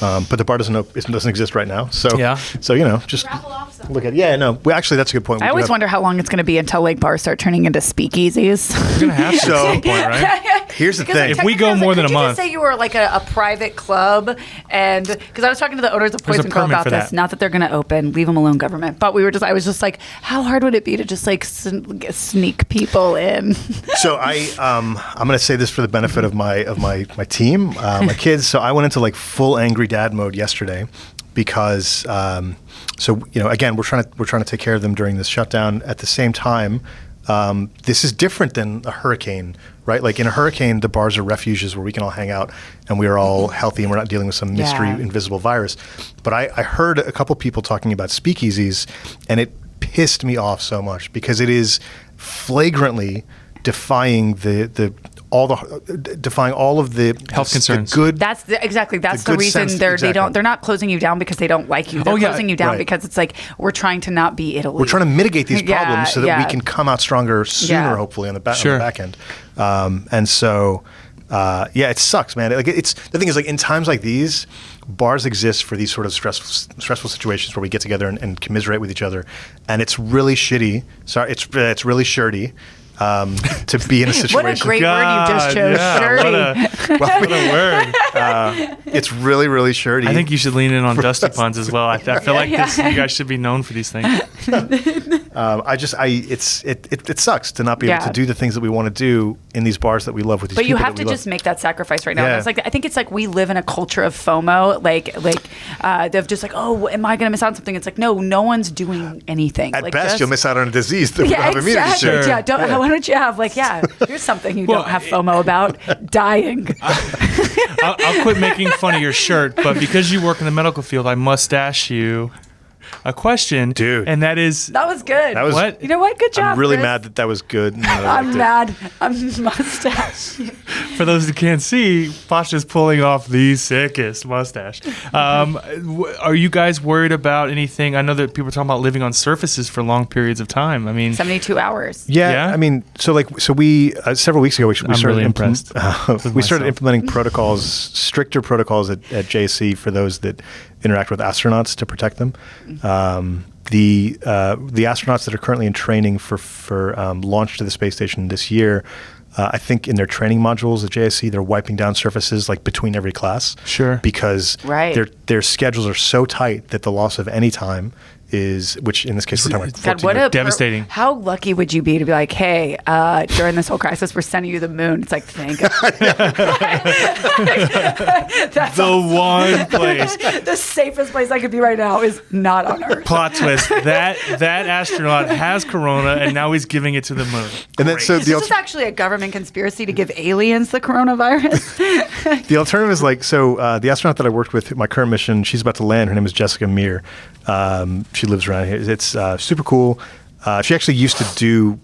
But the bar doesn't exist right now. So Yeah. So just Raffle off some. look at Well, actually, that's a good point. I always wonder how long it's going to be until like bars start turning into speakeasies. We're gonna have to at some point, right? Here's the Because thing. If we go technically, I was more like, than a could you month. just say you were like a private club, and because I was talking to the owners of There's a Poison Girl permit about for this. that. Not that they're going to open, leave them alone, government. But I was just like, how hard would it be to just like sneak people in? So I'm going to say this for the benefit of my team, my kids. So I went into like full angry dad mode yesterday because again we're trying to take care of them during this shutdown. At the same time, this is different than a hurricane, right? Like in a hurricane, the bars are refuges where we can all hang out and we are all healthy and we're not dealing with some mystery invisible virus. But I heard a couple people talking about speakeasies, and it pissed me off so much because it is flagrantly defying defying all of the Health concerns. The good. That's the good reason sense- they're exactly. they're not closing you down because they don't like you. They're closing you down right. because it's like we're trying to not be Italy. We're trying to mitigate these Yeah, problems so that yeah. we can come out stronger sooner, Yeah. hopefully on the back Sure. end. And so, it sucks, man. Like it's the thing is like in times like these, bars exist for these sort of stressful situations where we get together and commiserate with each other, and it's really shitty. Sorry, it's really shirty. To be in a situation. What a great word you just chose, shirty. What a word. It's really, really shirty. I think you should lean in on Dusty puns as well. I feel like you guys should be known for these things. It sucks to not be able to do the things that we want to do in these bars that we love with these but people. You have to just make that sacrifice right now. Yeah. I think it's like we live in a culture of FOMO, they're just like, oh, am I going to miss out on something? It's like, no one's doing anything. At best, you'll miss out on a disease that we have immunity to. Sure. Yeah, why don't you have here's something you don't have FOMO about, dying. I'll quit making fun of your shirt, but because you work in the medical field, I must ask you a question, dude, and that is that was good. What? You know what? Good job. I'm really Chris. mad that was good. I'm mad. I'm mustache. For those that can't see, Pasha's pulling off the sickest mustache. Are you guys worried about anything? I know that people are talking about living on surfaces for long periods of time. I mean, 72 hours. Yeah. I mean, so we several weeks ago we started really impressed. We started implementing protocols, stricter protocols at JC for those that interact with astronauts to protect them. The astronauts that are currently in training for launch to the space station this year, I think in their training modules at JSC, they're wiping down surfaces like between every class. Sure. Because their schedules are so tight that the loss of any time is, which in this case we're talking about 14 God, devastating. How lucky would you be to be like, hey, during this whole crisis, we're sending you the moon. It's like, thank God. That's the one place. The safest place I could be right now is not on Earth. Plot twist. That astronaut has corona, and now he's giving it to the moon. And then, so this is actually a government conspiracy to give aliens the coronavirus. The alternative is the astronaut that I worked with, my current mission, she's about to land. Her name is Jessica Meir. She lives around here. It's super cool. She actually used to do,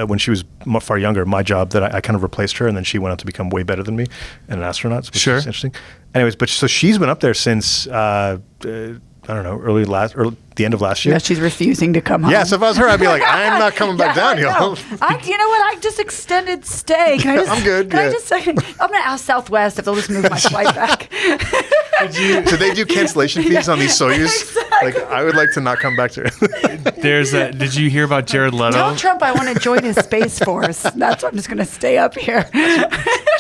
when she was far younger, my job that I kind of replaced her, and then she went on to become way better than me and an astronaut, which is interesting. Anyways, but so she's been up there since, I don't know, the end of last year. Yeah, she's refusing to come home. Yeah, so if I was her, I'd be like, I'm not coming back down, you know what? I just extended stay. Can I just? I'm good. Can I just say? I'm going to ask Southwest if they'll just move my flight back. So they do cancellation fees on these Soyuz? Exactly. I would like to not come back to it. Did you hear about Jared Leto? Tell Trump I want to join his Space Force. That's why I'm just going to stay up here.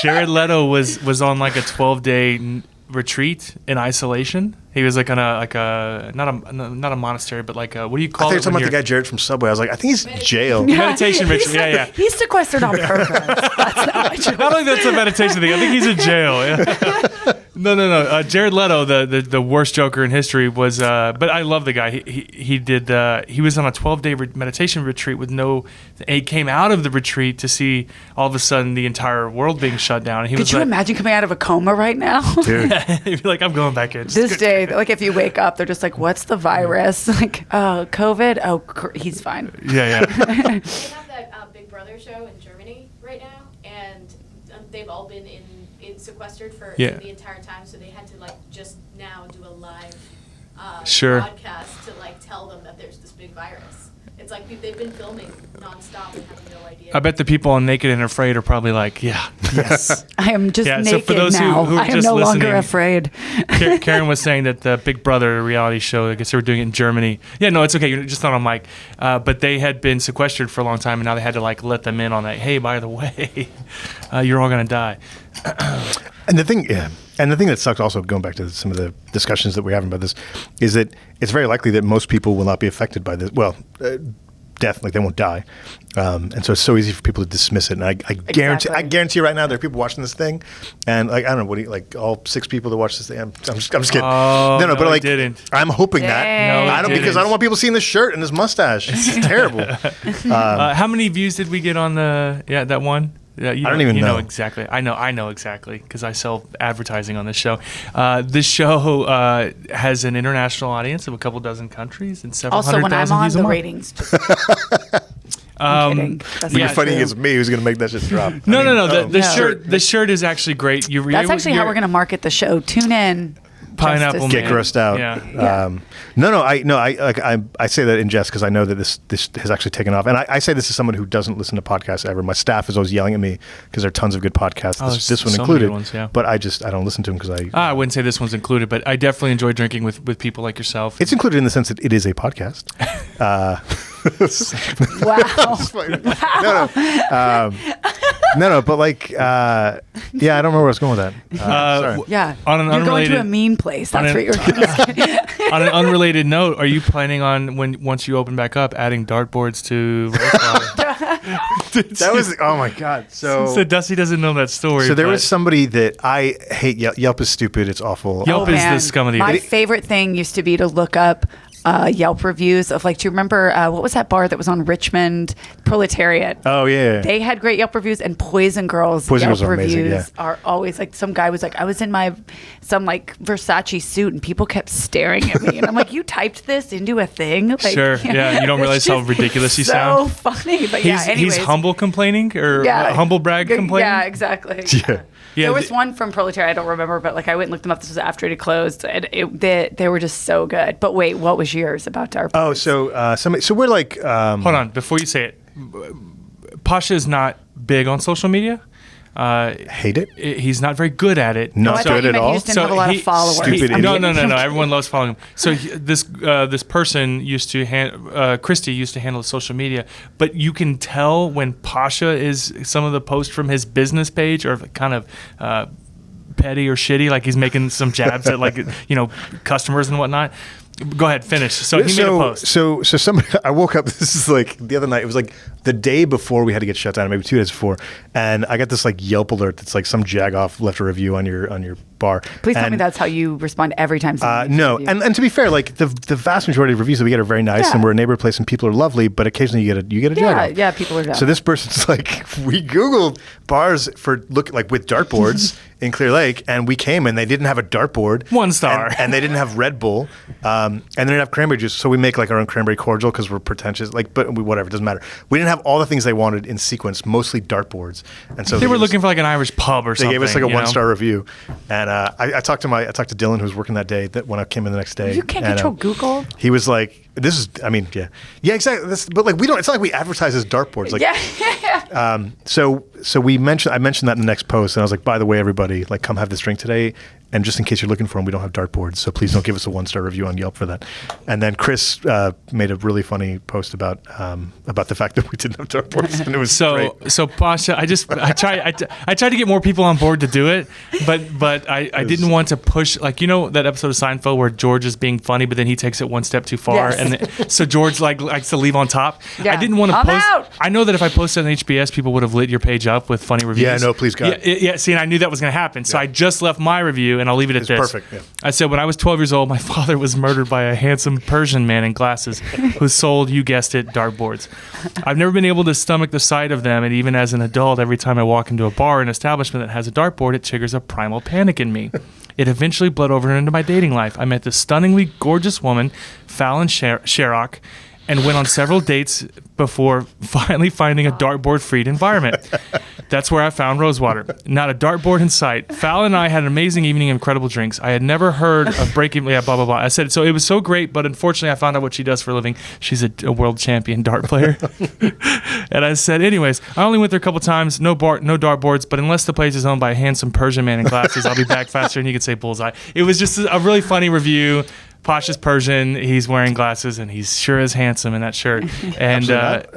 Jared Leto was on like a 12-day retreat in isolation. He was like on not a monastery, but like what do you call it? I thought you were talking about the guy Jared from Subway. I was like, I think he's in jail. Meditation ritual. Yeah. He's sequestered on purpose. That's not my choice. I don't think that's a meditation thing. I think he's in jail. Yeah. No. Jared Leto, the worst Joker in history, was. But I love the guy. He was on a 12-day meditation retreat with no. He came out of the retreat to see all of a sudden the entire world being shut down. And Could you imagine coming out of a coma right now? Dude. He'd be like, I'm going back in. This day, like if you wake up, they're just like, what's the virus? Like, COVID? Oh, he's fine. Yeah. They have that Big Brother show in Germany right now, and they've all been in sequestered for the entire time, so they had to just now do a live broadcast to tell them that there's this big virus. It's like they've been filming nonstop and have no idea. I bet the people on Naked and Afraid are probably like, yes. I am just naked so for those now. who I am no longer afraid. Karen was saying that the Big Brother reality show, I guess they were doing it in Germany. Yeah, no, it's okay. You're just not on mic. But they had been sequestered for a long time, and now they had to let them in on that. Hey, by the way, you're all going to die. And the thing that sucks also, going back to some of the discussions that we're having about this, is that it's very likely that most people will not be affected by this. Well, death, they won't die. And so it's so easy for people to dismiss it. And I guarantee right now there are people watching this thing, and I don't know, all 6 people that watch this thing. I'm just kidding. Oh, no, but didn't. I'm hoping that. No, I don't, because I don't want people seeing this shirt and this mustache. It's terrible. How many views did we get on that one? Yeah, I don't even know. You know exactly. I know exactly because I sell advertising on this show. This show has an international audience of a couple dozen countries and several hundred thousand views a month. Ratings. I'm kidding. That's You're fighting against me. Who's going to make that shit drop? No. The shirt is actually great. That's actually how we're going to market the show. Tune in. Pineapple Get grossed out. Yeah. I say that in jest because I know that this has actually taken off, and I say this as someone who doesn't listen to podcasts ever. My staff is always yelling at me because there are tons of good podcasts. This one included. Ones, yeah. But I don't listen to them because I wouldn't say this one's included, but I definitely enjoy drinking with people like yourself. It's included in the sense that it is a podcast. Wow. No. No, but like, yeah, I don't remember where I was going with that. Sorry. Yeah. On an You're going unrelated, to a mean place. That's what you're going to say. on an unrelated note, are you planning on once you open back up, adding dartboards to Rosewater? That was, oh my God. So Dusty doesn't know that story. So there was somebody that I hate. Yelp is stupid. It's awful. Yelp is the scum of the earth. My favorite thing used to be to look up Yelp reviews of, like, do you remember what was that bar that was on Richmond? Proletariat. Oh yeah. They had great Yelp reviews, and Poison Girls Yelp reviews are always like, some guy was like, I was in some like Versace suit and people kept staring at me, and I'm like, you typed this into a thing? Like, sure, yeah, you don't realize how ridiculous you sound. So funny, but he's humble complaining or humble brag complaining. Yeah, exactly. Yeah. There was one from Proletariat, I don't remember, but like I went and looked them up. This was after it had closed, and they were just so good. But wait, what was yours about Dartboards? Oh, so we're like, hold on, before you say it, Pasha is not big on social media. Hate it? He's not very good at it. Not good at all. He just didn't have a lot of followers. Stupid idiot. No. Everyone loves following him. So this person used to Christy used to handle social media, but you can tell when Pasha is, some of the posts from his business page are kind of petty or shitty, like he's making some jabs at, like, customers and whatnot. Go ahead, finish. So he made a post. So somebody, I woke up, this is like the other night, it was like the day before we had to get shut down, maybe 2 days before, and I got this like Yelp alert that's like some jagoff left a review on your bar. Please tell me that's how you respond every time someone no, and to be fair, like the vast majority of reviews that we get are very nice, and we're a neighborhood place and people are lovely, but occasionally you get a jagoff. Yeah, people are down. So this person's like, we Googled bars for like with dartboards in Clear Lake, and we came and they didn't have a dartboard. 1 star. And they didn't have Red Bull. And they didn't have cranberry juice, so we make like our own cranberry cordial because we're pretentious. Like, but whatever, it doesn't matter. We didn't have all the things they wanted in sequence, mostly dartboards. And so they were looking for like an Irish pub or something. They gave us like a 1-star review. And I talked to Dylan, who was working that day, that when I came in the next day. You can't control Google. He was like, yeah, exactly. But like it's not like we advertise as dartboards. Like, so I mentioned that in the next post, and I was like, by the way, everybody, like, come have this drink today. And just in case you're looking for them, we don't have dartboards, so please don't give us a 1-star review on Yelp for that. And then Chris made a really funny post about the fact that we didn't have dartboards, and it was great. So Pasha, I tried to get more people on board to do it, but I didn't want to push, like, that episode of Seinfeld where George is being funny, but then he takes it one step too far, and so George likes to leave on top. Yeah. I didn't want to post. Out. I know that if I posted on HBS, people would have lit your page up with funny reviews. Yeah, no, please God. Yeah. See, and I knew that was going to happen, so I just left my review. And I'll leave it at this. Perfect. Yeah. I said, when I was 12 years old, my father was murdered by a handsome Persian man in glasses who sold, you guessed it, dartboards. I've never been able to stomach the sight of them, and even as an adult, every time I walk into a bar or an establishment that has a dartboard, it triggers a primal panic in me. It eventually bled over into my dating life. I met this stunningly gorgeous woman, Fallon Sherrock, and went on several dates before finally finding a dartboard-freed environment. That's where I found Rosewater. Not a dartboard in sight. Fallon and I had an amazing evening of incredible drinks. I had never heard of breaking... Yeah, blah, blah, blah. I said, so it was so great, but unfortunately I found out what she does for a living. She's a world champion dart player. And I said, anyways, I only went there a couple times, no dartboards, but unless the place is owned by a handsome Persian man in glasses, I'll be back faster and you could say bullseye. It was just a really funny review. Pasha's Persian. He's wearing glasses, and he's sure is handsome in that shirt. And it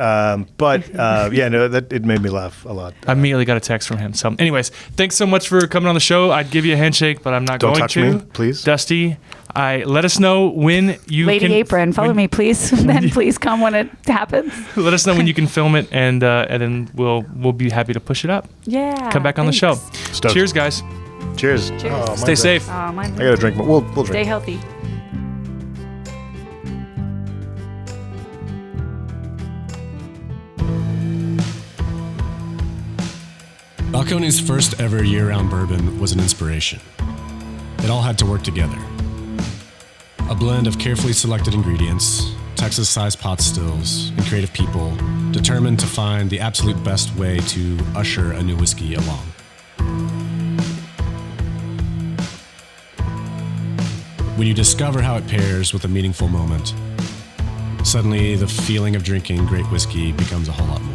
made me laugh a lot. I immediately got a text from him. So, anyways, thanks so much for coming on the show. I'd give you a handshake, but I'm not going to. Don't touch me, please. Dusty, let us know when you Lady can... Apron, follow me, please. Then please come when it happens. Let us know when you can film it, and then we'll be happy to push it up. Yeah. Come back on the show. Stoked. Cheers, guys. Cheers. Stay safe. I got to drink. We'll drink. Stay healthy. Balcones' first ever year-round bourbon was an inspiration. It all had to work together. A blend of carefully selected ingredients, Texas-sized pot stills, and creative people determined to find the absolute best way to usher a new whiskey along. When you discover how it pairs with a meaningful moment, suddenly the feeling of drinking great whiskey becomes a whole lot more.